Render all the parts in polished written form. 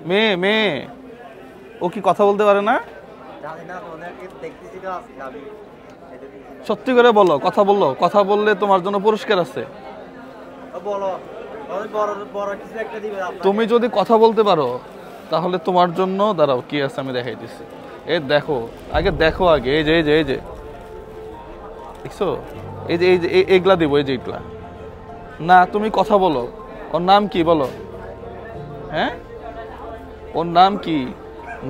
মেয়ে মেয়ে, ও কি কথা বলতে পারে না? সত্যি করে বলো, কথা বললো, কথা বললে তোমার জন্য পুরস্কার আছে। তুমি যদি কথা বলতে পারো তাহলে তোমার জন্য, দাঁড়াও কি আছে আমি দেখাইতেছি। এই দেখো, আগে দেখো, আগে এই যে এই যে এই যে দেখছো, এই যে এই যে এগুলা দিব, এই যে এগুলা না, তুমি কথা বলো। ওর নাম কি বলো? হ্যাঁ, ওর নাম কি?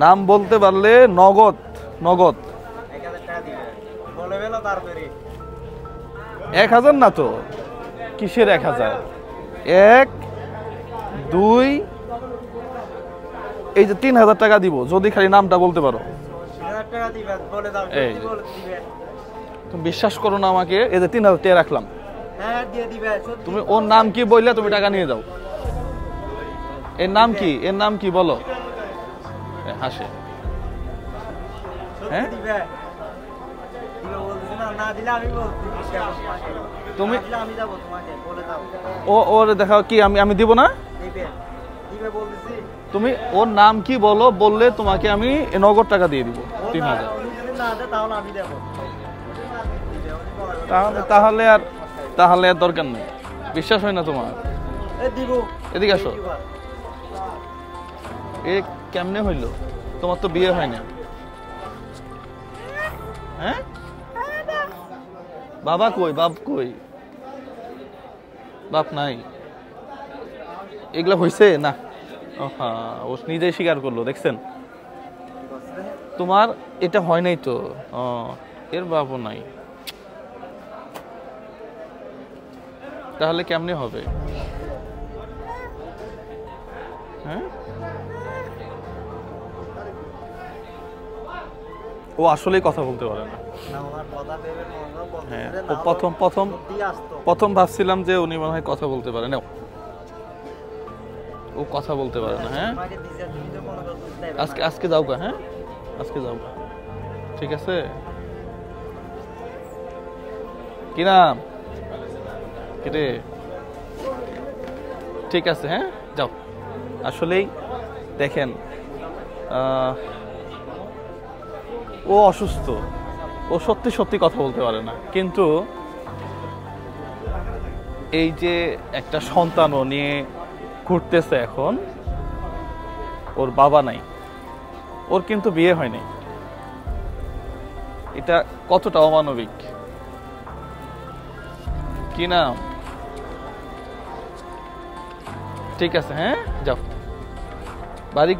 নাম বলতে পারলে নগদ, নগদ 1000 না তো, কিসের 1000? 1 2, এই যে 3000 টাকা দিব যদি খালি নামটা বলতে পারো। এই তুমি বিশ্বাস করো না আমাকে, এই যে 3000 টাকা রাখলাম, তুমি ওর নাম কি বললে তুমি টাকা নিয়ে যাও। এর নাম কি, এর নাম কি বলো? হাসে। হ্যাঁ, তুমি ওর দেখাও কি, আমি দিব না। তুমি ওর নাম কি বলো, বললে তোমাকে আমি নগদ টাকা দিয়ে দিব 3000। তাহলে আর তাহলে আর দরকার নেই, বিশ্বাস হয় না তোমার? এদিকে আসো। এ কেমনে হইলো? তোমার তো বিয়ে হয় না। হ্যাঁ, বাবা কই, বাপ কই? বাপ নাই। এগুলা হইছে না? ও নিজেই স্বীকার করলো, দেখছেন? তোমার এটা হয় নাই তো। এর বাপও নাই, তাহলে কেমনে হবে? হ্যাঁ, ও আসলেই কথা বলতে পারে না। হ্যাঁ, প্রথম ভাবছিলাম যে উনি মনে হয় কথা বলতে পারে না, ও কথা বলতে পারে না। হ্যাঁ, আজকে যাও গা। হ্যাঁ, আজকে যাও গা, ঠিক আছে? কি নাম? কিরে, ঠিক আছে, হ্যাঁ যাও। আসলেই দেখেন, ও অসুস্থ, ও সত্যি সত্যি কথা বলতে পারে না, কিন্তু এই যে একটা সন্তানও নিয়ে ঘুরতেছে এখন, ওর বাবা নাই, ওর কিন্তু বিয়ে হয় নাই। এটা কতটা অমানবিক। কি নাম? ঠিক আছে, হ্যাঁ যাও।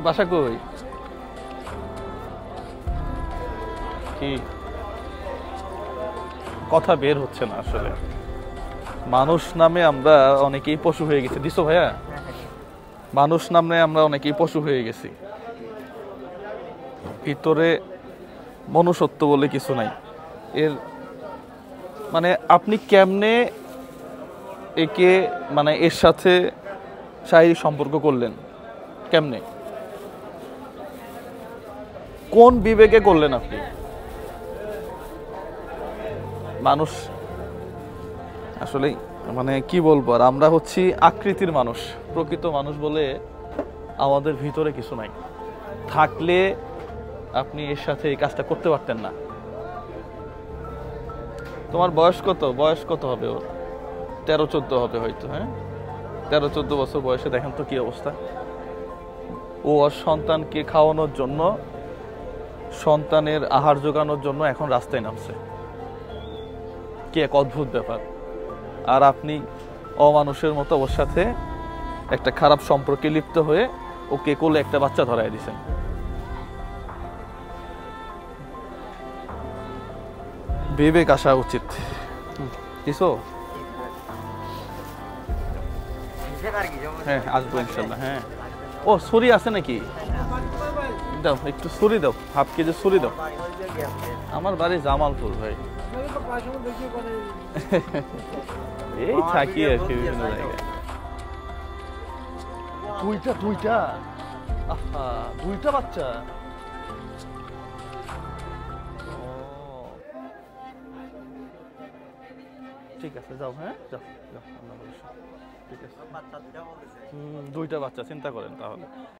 বাসা কই? কি কথা বের হচ্ছে না আসলে। মানুষ নামে আমরা অনেকেই পশু হয়ে গেছি। দিছো ভাইয়া? মানুষ নামে আমরা অনেকেই পশু হয়ে গেছি, ভিতরে মনুষ্যত্ব বলে কিছু নাই। এর মানে আপনি কেমনে একে, মানে এর সাথে শারীরিক সম্পর্ক করলেন? কেমনে, কোন বিবেকে করলেন আপনি? মানুষ আসলে মানে কি বলবো, আর আমরা হচ্ছি আকৃতির মানুষ, প্রকৃত মানুষ বলে আমাদের ভিতরে কিছু নাই। থাকলে আপনি এর সাথে এই কাজটা করতে পারতেন না। তোমার বয়স কত? বয়স কত হবে ওর? 13-14 হবে হয়তো। হ্যাঁ, 13-14 বছর বয়সে দেখেন তো কি অবস্থা। ও ওর সন্তানকে খাওয়ানোর জন্য, সন্তানের আহার জোগানোর জন্য এখন রাস্তায় নামছে। কি এক অদ্ভুত ব্যাপার। আর আপনি অমানুষের মতো ওর সাথে একটা খারাপ সম্পর্কে লিপ্ত হয়ে ওকে কোলে একটা বাচ্চা ধরাই দিছেন। বিবেক আসা উচিত। দিছো? হ্যাঁ, আসবো ইনশাল্লাহ। হ্যাঁ, ও ছুরি আছে নাকি? দাও একটু ছুরি দাও, হাফ কেজি ছুরি দাও। আমার বাড়ি জামালপুর ভাই। এই থাকি আর কি বিভিন্ন জায়গায়। দুইটা আহা, দুইটা বাচ্চা। ঠিক আছে, যাও। হ্যাঁ যাও যাও, ঠিক আছে। দুইটা বাচ্চা, চিন্তা করেন তাহলে।